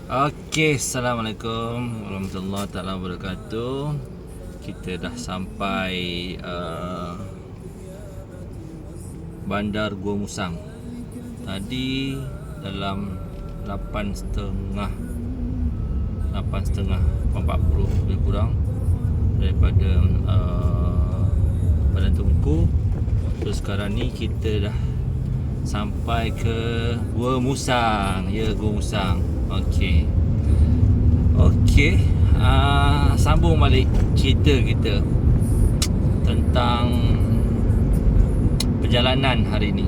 Okey, Assalamualaikum warahmatullahi taala wabarakatuh. Kita dah sampai Bandar Gua Musang. Tadi dalam 8.30 40 lebih kurang daripada Padang Tungku. So sekarang ni kita dah sampai ke Gua Musang. Ya, Gua Musang. Okey. Sambung balik cerita kita tentang perjalanan hari ni.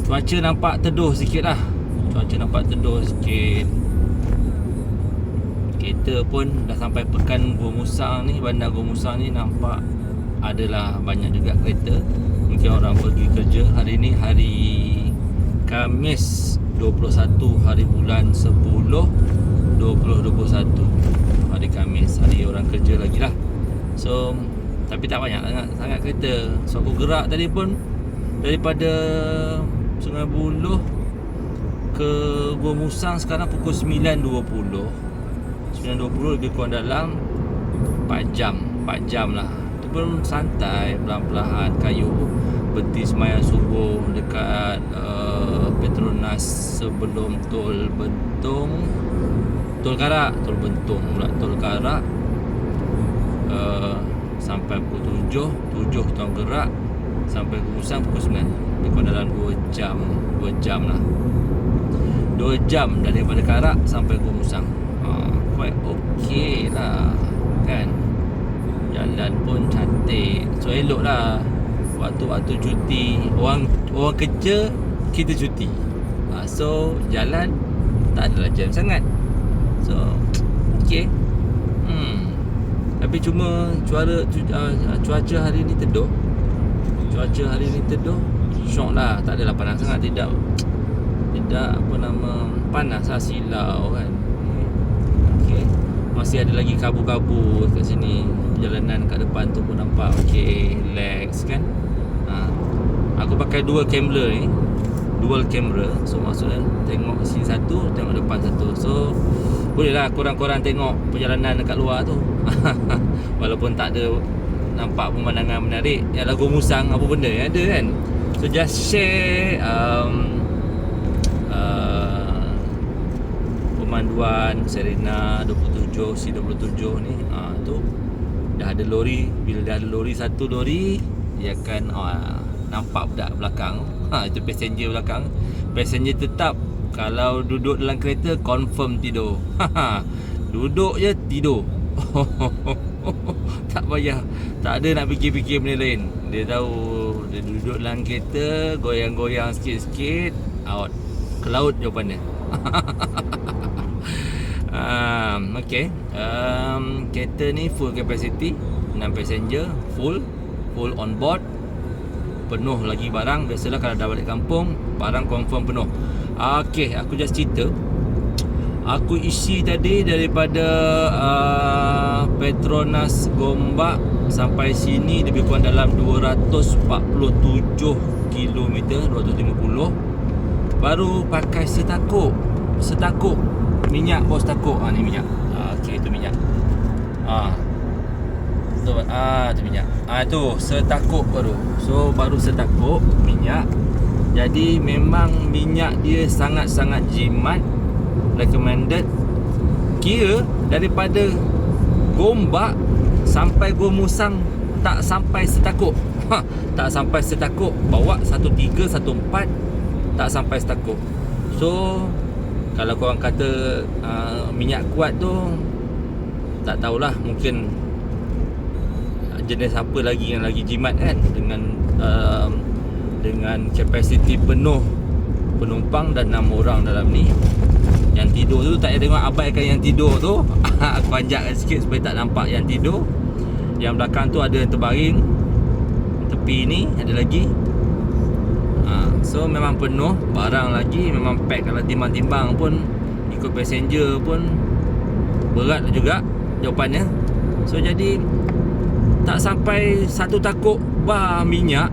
Cuaca nampak teduh sikit lah. Kita pun dah sampai pekan Gua Musang ni. Bandar Gua Musang ni nampak adalah banyak juga kereta. Mungkin orang pergi kerja. Hari ni hari Khamis 21 hari bulan 10 2021. Hari Khamis, hari orang kerja lagi lah. So tapi tak banyak sangat kereta. So aku gerak tadi pun daripada Sungai Buloh ke Gua Musang sekarang pukul 9.20 lebih kurang dalam 4 jam lah. Itu pun santai, pelan-pelan kayu berhenti sembahyang subuh dekat Petronas sebelum Tol Karak sampai pukul 7 kita orang gerak sampai Gua Musang pukul 9. Lebih kurang dalam 2 jam lah. 2 jam daripada Karak sampai Gua Musang. Quite okay lah kan. Jalan pun cantik. So elok lah waktu-waktu cuti. Orang kerja, kita cuti. So jalan tak adalah jam sangat. So okay. Tapi cuma cuaca hari ni teduh. Syok lah. Tak adalah panas sangat. Tidak panas lah, silau kan. Okay. Masih ada lagi kabut-kabut kat sini. Jalanan kat depan tu pun nampak okay, relax kan. Aku pakai dual camera. So maksudnya tengok sini satu, tengok depan satu. So bolehlah korang-korang tengok perjalanan dekat luar tu. Walaupun tak ada nampak pemandangan menarik. Yalah Gua Musang apa benda yang ada kan. So just share pemanduan Serena 27 C27 ni. Tu dah ada lori. Bila dah ada lori, satu lori dia akan nampak budak belakang. Itu passenger belakang. Passenger tetap. Kalau duduk dalam kereta confirm tidur. Duduk je tidur. Tak payah. Tak ada nak fikir-fikir benda lain. Dia tahu dia duduk dalam kereta, goyang-goyang sikit-sikit, out ke laut jawapannya. Okay. Kereta ni full capacity, 6 passenger, full on board. Penuh lagi barang. Biasalah kalau dah balik kampung, barang confirm penuh. Okay, aku just cerita. Aku isi tadi daripada Petronas Gombak sampai sini lebih kurang dalam 247 km, 250. Baru pakai setakuk minyak, bos takuk. Ni minyak. Okey, itu minyak. Itu minyak. Itu setakuk baru. So baru setakuk minyak. Jadi memang minyak dia sangat-sangat jimat. Recommended. Kira daripada Gombak sampai Gua Musang tak sampai setakuk. Tak sampai setakuk. Bawa 13, 14 tak sampai setakuk. So kalau korang kata minyak kuat tu, tak tahulah, mungkin jenis apa lagi yang lagi jimat kan, dengan kapasiti penuh penumpang dan 6 orang dalam ni. Yang tidur tu tak payah tengok, abaikan yang tidur tu. Aku panjatkan sikit supaya tak nampak yang tidur. Yang belakang tu ada yang terbaring. Tepi ni ada lagi. So memang penuh. Barang lagi memang pack. Kalau timbang-timbang pun ikut passenger pun berat juga jawapannya. So jadi tak sampai satu takuk bar minyak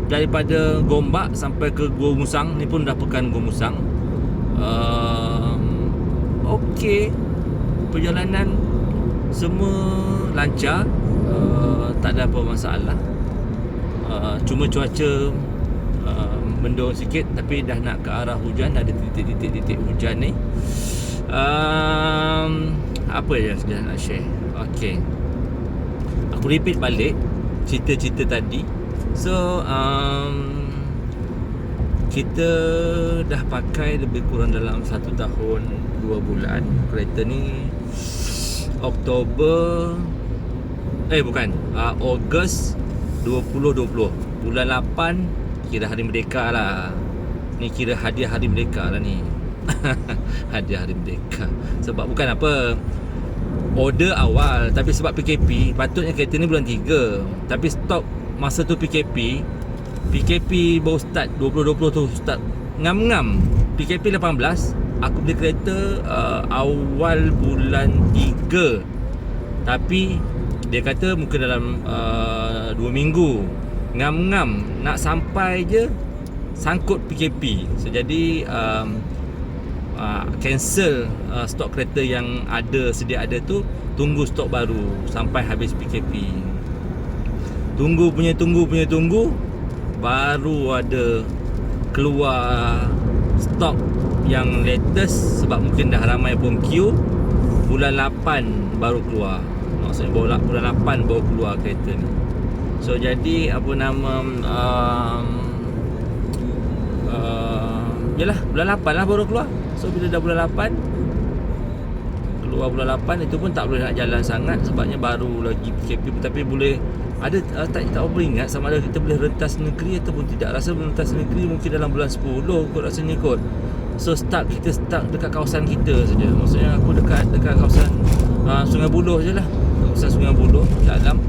daripada Gombak sampai ke Gua Musang. Ni pun dah pekan Gua Musang. Okey, perjalanan semua lancar, tak ada apa masalah. Cuma cuaca mendung sikit, tapi dah nak ke arah hujan, ada titik-titik hujan ni. Apa yang saya nak share? Okey, aku repeat balik cerita-cerita tadi. So kita dah pakai lebih kurang dalam 1 tahun 2 bulan. Kereta ni Ogos 2020, bulan 8, kira hari merdeka lah. Ni kira hadiah hari merdeka lah ni. Hadiah hari merdeka. Sebab bukan apa, order awal, tapi sebab PKP, patutnya kereta ni bulan 3, tapi stok masa tu PKP baru start 2020 tu, start ngam-ngam. PKP 18, aku beli kereta awal bulan 3, tapi dia kata mungkin dalam 2 minggu. Ngam-ngam nak sampai je sangkut PKP. So jadi cancel stok kereta yang sedia ada tu, tunggu stok baru sampai habis PKP. Tunggu, baru ada keluar stok yang latest. Sebab mungkin dah ramai pun queue. Bulan 8 baru keluar. Maksudnya bulan 8 baru keluar kereta ni. So jadi apa nama yalah, bulan 8 lah baru keluar. So bila dah bulan 8, keluar bulan 8, itu pun tak boleh nak jalan sangat sebabnya baru lagi PKP. Tapi boleh ada, tak boleh ingat sama ada kita boleh rentas negeri ataupun tidak. Rasa rentas negeri mungkin dalam bulan 10 kot rasanya kot. So kita start dekat kawasan kita saja. Maksudnya aku dekat kawasan Sungai Buloh je lah. Kawasan Sungai Buloh dalam,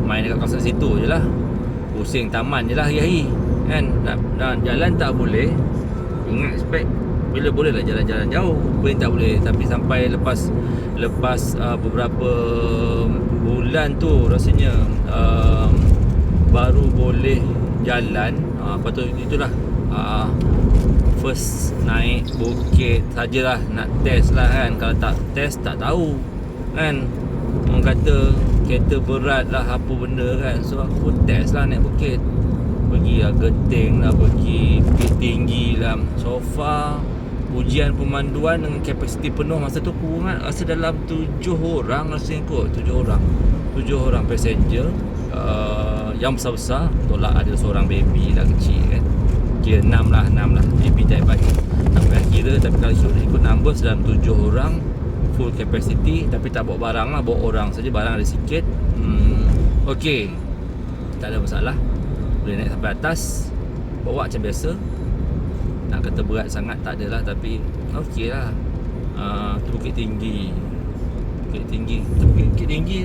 main dekat kawasan situ je lah. Pusing taman je lah hari-hari kan. Nak jalan tak boleh. Ingat spek bila boleh lah jalan-jalan jauh, boleh tak boleh. Tapi sampai lepas beberapa bulan tu rasanya baru boleh jalan. Lepas tu itulah first naik bukit sajalah, nak test lah kan. Kalau tak test tak tahu kan. Orang kata kereta berat lah apa benda kan. So aku pun test lah naik bukit. Pergi lah Genting lah, pergi Bukit Tinggi lah. So far ujian pemanduan dengan kapasiti penuh masa tu aku ingat rasa dalam 7 orang rasanya kot. 7 orang passenger, yang besar-besar. Tolak ada seorang baby lah kecil kan. Kira 6 lah baby tak baik tak payah kira. Tapi kalau ikut number dalam 7 orang full capacity. Tapi tak bawa barang lah, bawa orang saja, barang ada sikit. Okey, tak ada masalah, boleh naik sampai atas. Bawa macam biasa. Nak kata berat sangat tak adalah, tapi okey lah. Tu Bukit Tinggi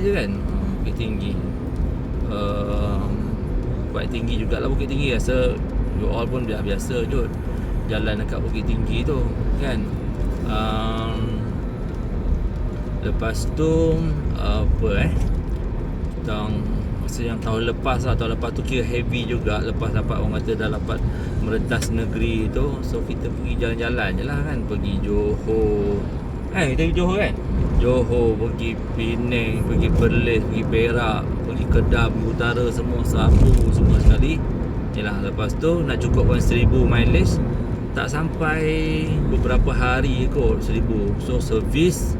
je kan. Bukit Tinggi quite tinggi jugalah Bukit Tinggi. Rasa you all pun dah biasa je jalan dekat Bukit Tinggi tu kan. Lepas tu masa yang tahun lepas tu kira heavy juga. Lepas dapat, orang kata dah dapat merentas negeri tu. So kita pergi jalan-jalan je lah kan. Pergi Johor kita pergi Johor kan. Johor, pergi Penang, pergi Perlis, pergi Perak, pergi Kedah, pergi Utara, semua semua sekali. Yalah, lepas tu nak cukupkan 1000 mileage, tak sampai beberapa hari kot 1000. So servis,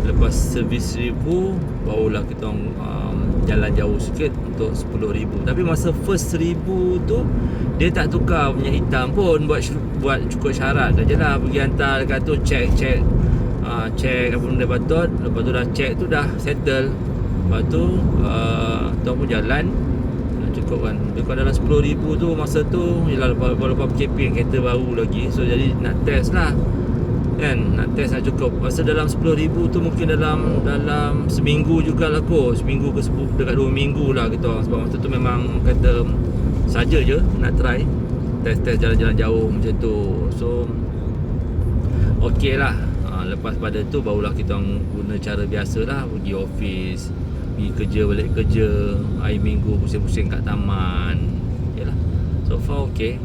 lepas servis 1000 barulah kita jalan jauh sikit untuk 10,000. Tapi masa first 1000 tu dia tak tukar punya hitam pun, buat cukup syarat dah je lah. Pergi hantar dekat tu, check apa benda patut. Lepas tu dah check tu dah settle. Lepas tu tu pun jalan cukup kan. Dekat dalam 10,000 tu masa tu ialah lepas PKP, kereta baru lagi. So jadi nak test lah kan, nak test nak cukup. Masa dalam 10,000 tu mungkin dalam seminggu jugalah kot. Seminggu ke 10, dekat 2 minggu lah kita. Sebab masa tu memang kata saja je nak try test jalan-jalan jauh macam tu. So okey lah. Lepas pada tu barulah kita guna cara biasa lah. Pergi office, pergi kerja, balik kerja, hari minggu pusing-pusing kat taman. Yalah, so far okey.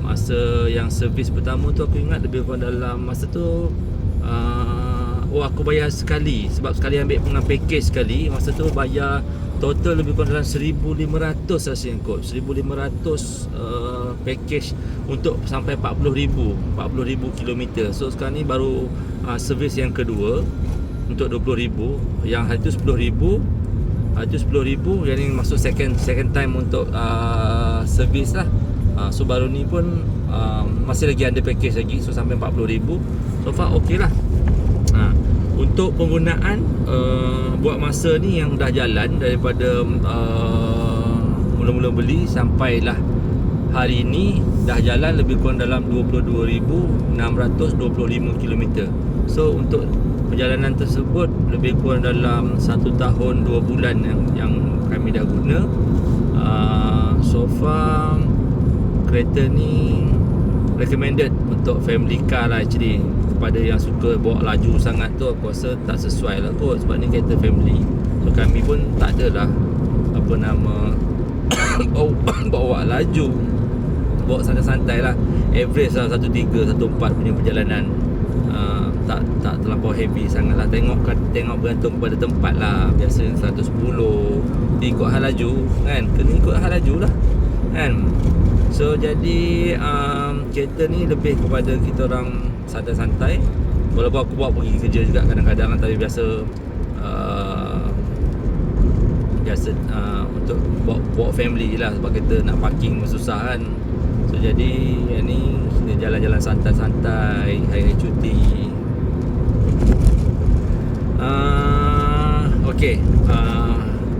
Masa yang servis pertama tu aku ingat lebih kurang dalam masa tu aku bayar sekali. Sebab sekali ambil dengan package sekali, masa tu bayar total lebih kurang dalam 1,500 rasanya kot. 1,500 package untuk sampai 40,000 kilometer. So sekarang ni baru servis yang kedua untuk 20,000. Yang hari tu 10,000. Hari tu 10,000, yang ni masuk second time untuk servis lah. So baru ni pun masih lagi ada package lagi. So sampai 40,000. So far okey lah. Untuk penggunaan buat masa ni yang dah jalan daripada mula-mula beli sampailah hari ni, dah jalan lebih kurang dalam 22,625 km. So untuk perjalanan tersebut lebih kurang dalam 1 tahun 2 bulan yang kami dah guna. So far kereta ni recommended untuk family car lah actually. Kepada yang suka bawa laju sangat tu, aku rasa tak sesuai lah kot, sebab ni kereta family. So kami pun tak adalah apa nama bawa laju, bawa santai-santai lah, average lah 1.3, 1.4 punya perjalanan. Tak terlampau heavy sangat lah. Tengok bergantung pada tempat lah. Biasa 110 ikut hal laju kan, kena ikut hal laju lah kan. So jadi kereta ni lebih kepada kita orang santai-santai. Walaupun aku bawa pergi kerja juga kadang-kadang, tapi biasa untuk bawa family lah, sebab kita nak parking susah kan. So jadi yang ni kita jalan-jalan santai-santai hari-hari cuti. Okey,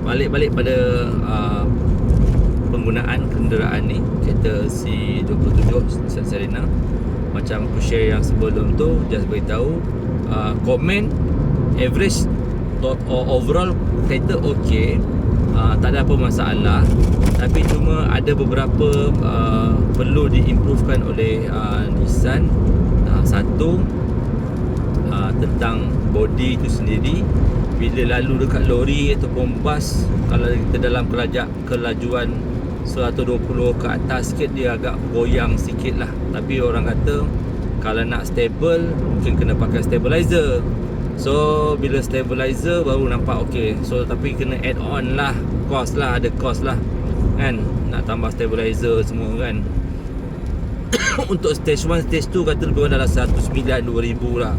balik pada penggunaan kenderaan ni, kereta C27 Nissan Serena. Macam aku share yang sebelum tu, just beritahu komen average overall kereta okey, tak ada apa masalah. Tapi cuma ada beberapa perlu diimprovekan oleh Nissan. Satu, tentang body itu sendiri. Bila lalu dekat lori ataupun bas, kalau kita dalam kelajuan 120 ke atas sikit, dia agak goyang sikit lah. Tapi orang kata kalau nak stable, mungkin kena pakai stabilizer. So bila stabilizer baru nampak okey. So tapi kena add on lah, cost lah, ada cost lah kan, nak tambah stabilizer semua kan. Untuk stage 1, stage 2 kata lebih kurang dalam 109,2,000 lah.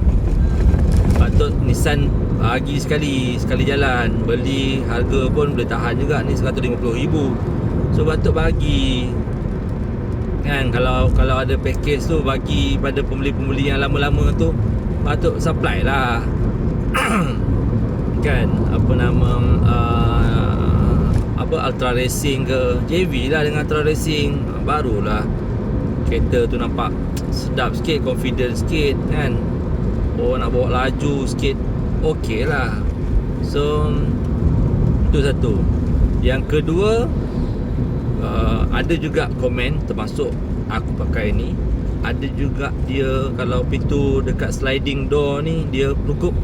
Patut Nissan bagi sekali jalan. Beli harga pun boleh tahan juga ni, 150,000. So patut bagi kan. Kalau ada package tu, bagi pada pembeli-pembeli yang lama-lama tu, patut supply lah. Kan, apa nama Ultra Racing ke, JV lah dengan Ultra Racing, barulah kereta tu nampak sedap sikit, confident sikit kan. Nak bawa laju sikit, okey lah. So itu satu. Yang kedua, ada juga komen, termasuk aku pakai ni, ada juga dia kalau pintu dekat sliding door ni, dia kelukup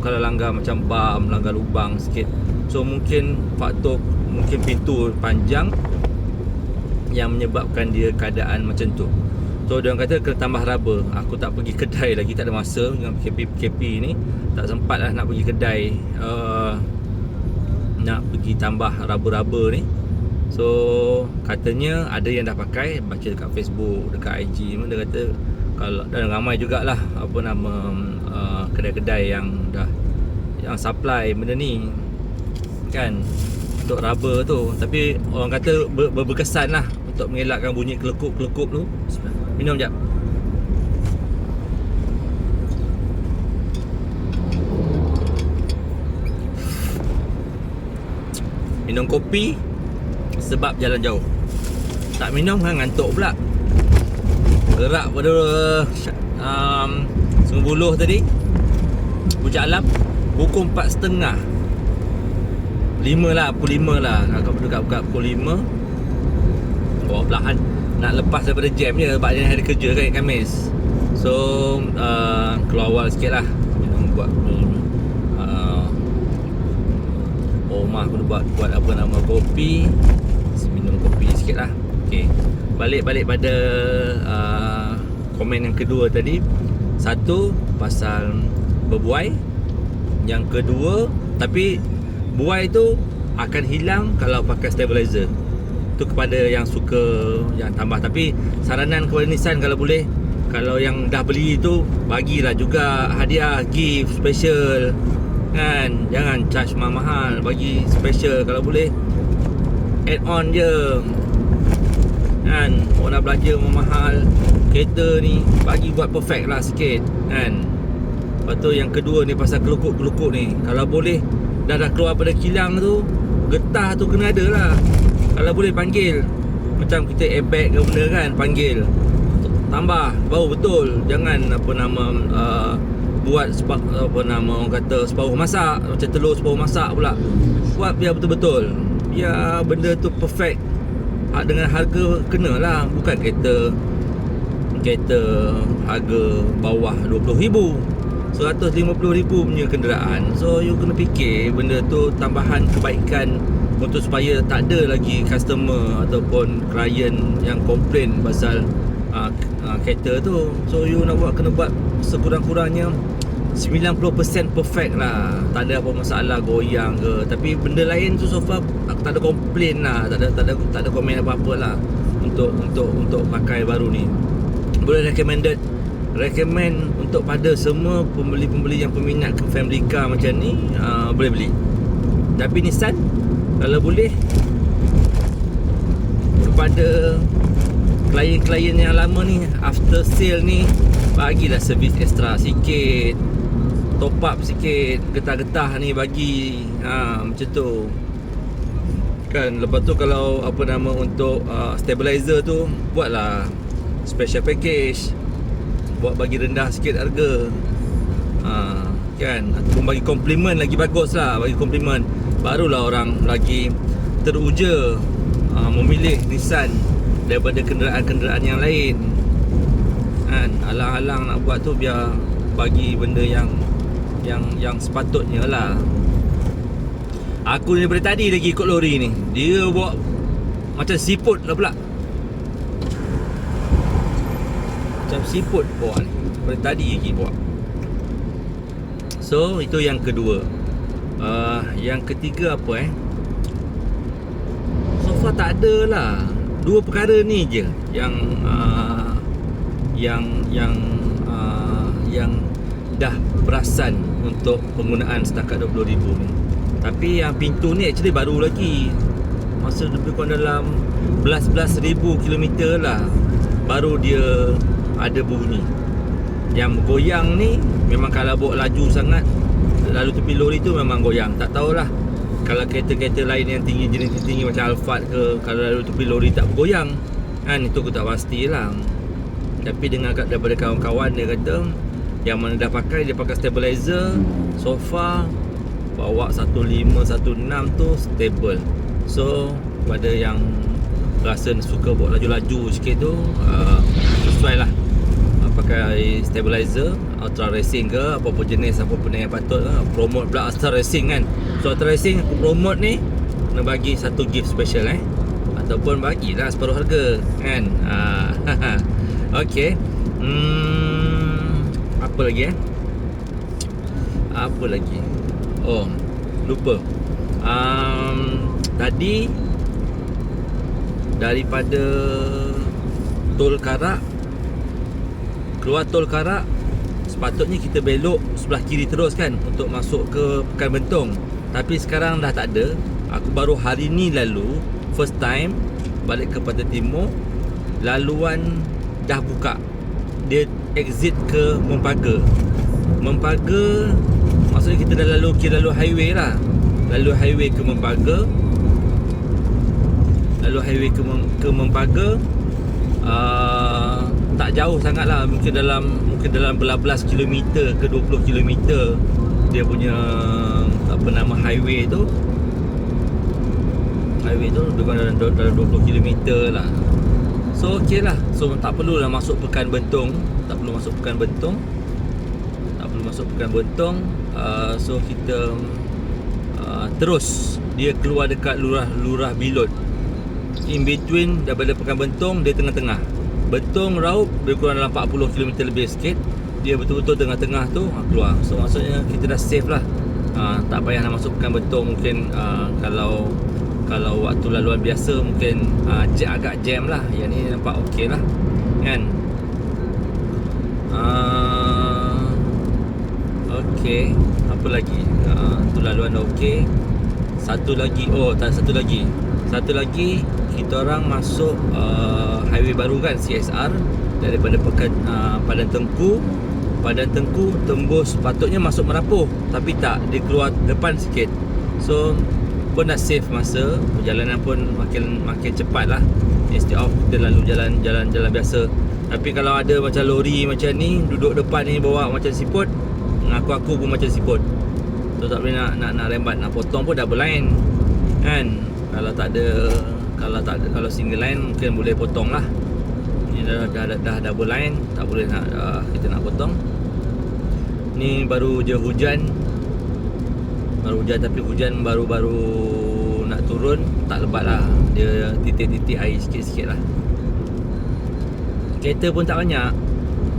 kalau langgar macam bam, langgar lubang sikit. So mungkin faktor, mungkin pintu panjang yang menyebabkan dia keadaan macam tu. So dia orang kata kena tambah rubber. Aku tak pergi kedai lagi, tak ada masa dengan PKP ni, tak sempat lah nak pergi kedai nak pergi tambah rubber-rubber ni. So katanya ada yang dah pakai, baca dekat Facebook, dekat IG, dia kata kalau, dan ramai jugalah apa nama kedai-kedai yang supply benda ni kan, untuk rubber tu. Tapi orang kata berkesan lah untuk mengelakkan bunyi kelekup-kelekup tu. Minum jap. Minum kopi sebab jalan jauh. Tak minum kan ngantuk pula. Gerak pada Sungai Buloh tadi, Puncak Alam, pukul 4.30. 5 lah, pukul 5 lah. Dekat pukul 5. Bawa perlahan, nak lepas daripada jam je, sebab dia hari kerja kan, Khamis. So keluar awal sikit lah. Buat rumah aku buat apa nama kopi, minum kopi sikit lah. Okey, balik pada komen yang kedua tadi. Satu, pasal berbuai. Yang kedua, tapi buai tu akan hilang kalau pakai stabilizer. Tu kepada yang suka yang tambah. Tapi saranan kepada Nissan, kalau boleh, kalau yang dah beli tu, bagilah juga hadiah, gift special kan. Jangan charge mahal-mahal, bagi special. Kalau boleh add on je kan. Orang dah belanja mahal kereta ni, bagi buat perfect lah sikit kan. Lepas tu yang kedua ni pasal kelukuk-kelukuk ni, kalau boleh dah keluar pada kilang tu, getah tu kena ada lah. Kalau boleh panggil, macam kita airbag ke benda kan, panggil tambah baru betul. Jangan buat orang kata separuh masak, macam telur separuh masak pula. Buat biar betul-betul, biar benda tu perfect dengan harga kena lah. Bukan kereta harga bawah 20,000, 150,000 punya kenderaan. So you kena fikir benda tu tambahan kebaikan untuk supaya tak ada lagi customer ataupun klien yang komplain pasal kereta tu. So you nak buat, kena buat sekurang-kurangnya 90% perfect lah. Tak ada apa masalah goyang ke. Tapi benda lain tu so far aku tak ada komplain lah. Tak ada komen apa-apa lah untuk pakai baru ni. Boleh recommend untuk pada semua pembeli-pembeli yang peminat ke family car macam ni, boleh beli. Tapi Nissan, kalau boleh, kepada klien-klien yang lama ni, after sale ni, bagilah servis extra sikit, top up sikit, getah-getah ni bagi, macam tu kan. Lepas tu kalau untuk stabilizer tu, buatlah special package, buat bagi rendah sikit harga, kan. Ataupun bagi komplimen lagi bagus lah. Bagi komplimen, barulah orang lagi teruja memilih Nissan daripada kenderaan-kenderaan yang lain kan. Alang-alang nak buat tu, biar bagi benda yang sepatutnya lah. Aku ni daripada tadi lagi ikut lori ni, dia bawa macam siput lah pula. Macam siput bawa ni, daripada tadi lagi bawa. So itu yang kedua. Yang ketiga apa so far tak ada lah. Dua perkara ni je yang dah perasan untuk penggunaan setakat 20,000 ni. Tapi yang pintu ni actually baru lagi, masa lebih kurang dalam belas ribu kilometer lah, baru dia ada bunyi. Yang goyang ni memang kalau bawa laju sangat, lalu tepi lori tu memang goyang. Tak tahulah kalau kereta-kereta lain yang tinggi, jenis tinggi macam Alphard ke, kalau lalu tepi lori tak bergoyang kan, itu aku tak pastilah. Tapi dengar daripada kawan-kawan, dia kata yang mana dah pakai, dia pakai stabilizer, so far bawa 15, 16 tu stable. So pada yang rasa suka bawa laju-laju sikit tu, sesuai lah pakai stabilizer Ultra Racing ke apa-apa jenis, apa-apa yang patut lah. Promote pula Ultra Racing kan. So Ultra Racing aku promote ni, kena bagi satu gift special ataupun bagilah separuh harga kan. Okay. Apa lagi Apa lagi? Oh, lupa. Tadi daripada Tol Karak, keluar Tol Karak, sepatutnya kita belok sebelah kiri terus kan, untuk masuk ke Pekan Bentong. Tapi sekarang dah tak ada. Aku baru hari ni lalu, first time balik ke Pantai Timur, laluan dah buka. Dia exit ke Mempaga. Maksudnya kita dah lalu highway lah. Lalu highway ke Mempaga. Ke Mempaga, tak jauh sangat lah. Mungkin dalam belas kilometer ke 20 kilometer dia punya highway tu. Highway tu dalam 20 kilometer lah. So okey lah. So tak perlulah masuk Pekan Bentong. So kita terus dia keluar dekat Lurah Bilot. in between daripada Pekan Bentong, dia tengah-tengah. Bentong Raup lebih kurang dalam 40 km lebih sikit. Dia betul-betul tengah-tengah tu keluar. So maksudnya kita dah safe lah. Tak payah nak masuk Pekan Bentong. Mungkin kalau waktu laluan biasa mungkin agak jam lah. Yang ni nampak okey lah kan. Okey, apa lagi? Tu laluan dah okey. Satu lagi kita orang masuk highway baru kan, CSR, daripada Padang Tengku tembus, patutnya masuk Merapoh tapi tak, dia keluar depan sikit. So pun dah save masa, perjalanan pun makin cepat lah, instead of kita lalu jalan biasa. Tapi kalau ada macam lori macam ni duduk depan ni bawa macam siput, aku pun macam siput. So tak boleh nak rembat, nak potong pun double line kan. Kalau single line mungkin boleh potong lah. Ni dah double line, tak boleh kita nak potong. Ni baru je hujan. Tapi hujan baru nak turun, tak lebat lah. Dia titik-titik air sikit-sikit lah. Kereta pun tak banyak.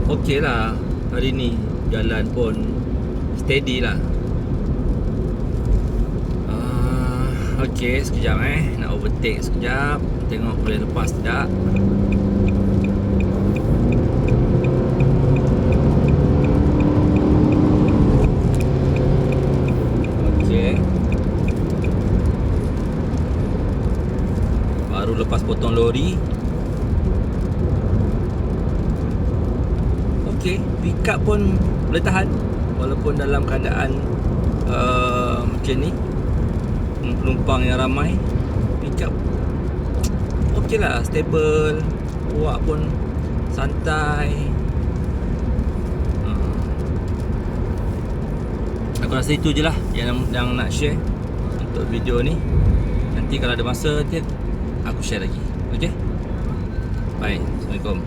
Okey lah hari ni, jalan pun steady lah. Okey, sekejap nak overtake sekejap. Tengok boleh lepas tidak. Okey, baru lepas potong lori. Okey, pick up pun boleh tahan walaupun dalam keadaan macam ni, penumpang yang ramai. Pick up okey lah, stable, awak pun santai. Aku rasa itu je lah yang nak share untuk video ni. Nanti kalau ada masa aku share lagi. Okay, bye, Assalamualaikum.